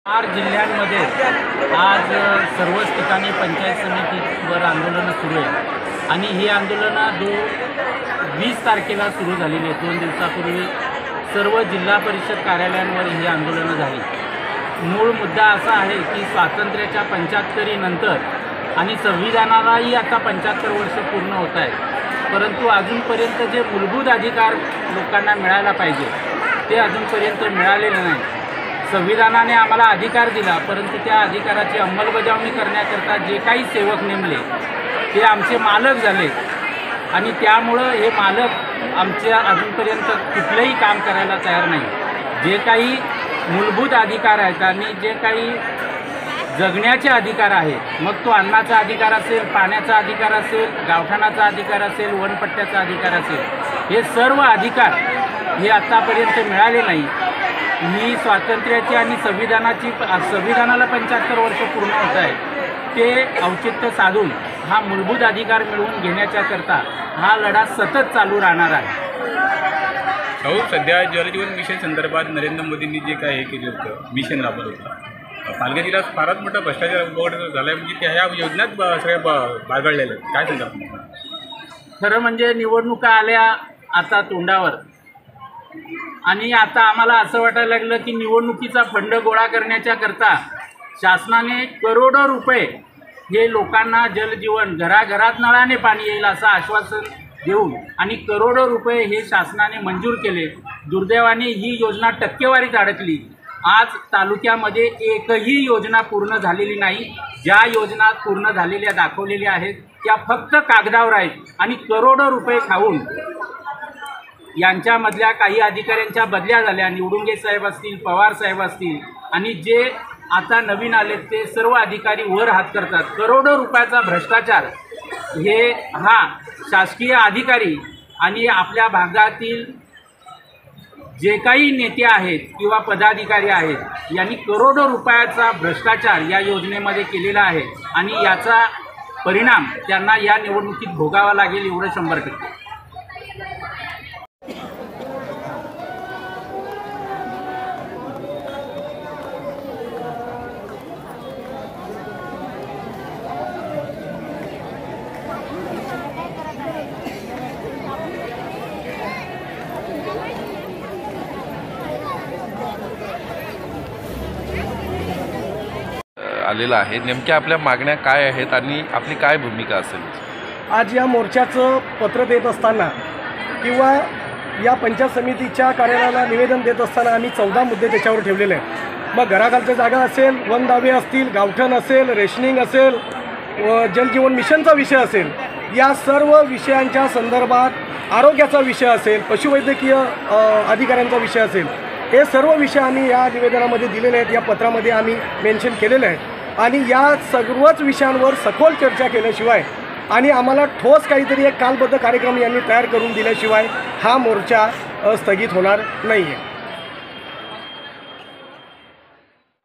चार जिल्ह्यांमध्ये आज सर्वच ठिकाणी पंचायत समितीवर आंदोलनं सुरू आहे आणि ही आंदोलनं 20 तारखेला सुरू झालेली आहेत। 2 दिवसापूर्वी सर्व जिल्हा परिषद कार्यालयांवर ही आंदोलनं झाली। मूळ मुद्दा असा आहे की स्वातंत्र्याच्या 75 नंतर आणि संविधानालाही आता 75 वर्ष पूर्ण होत आहेत, परंतु अजूनपर्यंत जे मूलभूत अधिकार लोकांना मिळायला पाहिजे ते अजूनपर्यंत मिळालेले नाही। संविधानाने आम्हाला अधिकार दिला, परंतु त्या अधिकाराची अंमलबजावणी करण्याकरता जे काही सेवक नेमले ते आमचे मालक झाले आणि त्यामुळं हे मालक आमच्या अजूनपर्यंत कुठलंही काम करायला तयार नाही। जे काही मूलभूत अधिकार आहेत आणि जे काही जगण्याचे अधिकार आहेत, मग तो अन्नाचा अधिकार असेल, पाण्याचा अधिकार असेल, गावठाणाचा अधिकार असेल, वनपट्ट्याचा अधिकार असेल, हे सर्व अधिकार हे आत्तापर्यंत मिळाले नाही। ही स्वातंत्र्याची आणि संविधानाला 75 वर्ष पूर्ण होत आहे, ते औचित्य साधून हा मूलभूत अधिकार मिळवून घेण्याच्या करता हा लढा सतत चालू राहणार आहे। सध्या जल जीवन मिशन संदर्भात नरेंद्र मोदींनी जे काय हे केलं होतं, मिशन राबवलं होतं, पालघर जिल्ह्यात फारच मोठा भ्रष्टाचार उघड झाला आहे। म्हणजे त्या ह्या योजनाच सगळ्या बाळगळलेल्या आहेत, काय सांगा? खरं म्हणजे निवडणुका आल्या आता तोंडावर आणि आता आम्हाला असं वाटायला लागलं की निवडणुकीचा फंड गोळा करण्याच्या करता शासनाने करोडो रुपये हे लोकांना जलजीवन घराघरात नळाने पाणी येईल असं आश्वासन देऊन आणि करोडो रुपये हे शासनाने मंजूर केले। दुर्दैवाने ही योजना टक्केवारीत अडकली। आज तालुक्यामध्ये एकही योजना पूर्ण झालेली नाही। ज्या योजना पूर्ण झालेल्या दाखवलेल्या आहेत त्या फक्त कागदावर आहेत आणि करोडो रुपये खाऊन यांच्यामधल्या काही अधिकाऱ्यांच्या बदल्या झाल्या। निवडुंगे साहेब असतील, पवार साहेब असतील आणि जे आता नवीन आले ते सर्व अधिकारी वर हात करतात। करोडो रुपयाचा भ्रष्टाचार हे हा शासकीय अधिकारी आणि आपल्या भागातील जे काही नेते आहेत किंवा पदाधिकारी आहेत यांनी करोडो रुपयाचा भ्रष्टाचार या योजनेमध्ये केलेला आहे आणि याचा परिणाम त्यांना या निवडणुकीत भोगावा लागेल एवढं 100%। आलेला आहे। नेमक्या आपल्या मागण्या काय आहेत आणि आपली काय भूमिका असेल? आज या मोर्चाचं पत्र देत असताना किंवा या पंचायत समितीच्या कार्यालयाला निवेदन देत असताना आम्ही 14 मुद्दे त्याच्यावर ठेवलेले आहेत। मग घराखालच्या जागा असेल, वन दावे असतील, गावठण असेल, रेशनिंग असेल, जलजीवन मिशनचा विषय असेल, या सर्व विषयांच्या संदर्भात आरोग्याचा विषय असेल, पशुवैद्यकीय अधिकाऱ्यांचा विषय असेल, हे सर्व विषय आम्ही या निवेदनामध्ये दिलेले आहेत, या पत्रामध्ये आम्ही मेन्शन केलेले आहे। आणि या सर्वच विषयांवर सखोल चर्चा केल्याशिवाय आणि आम्हाला ठोस काहीतरी एक कालबद्ध कार्यक्रम यांनी तयार करून दिल्याशिवाय हा मोर्चा स्थगित होणार नाही आहे।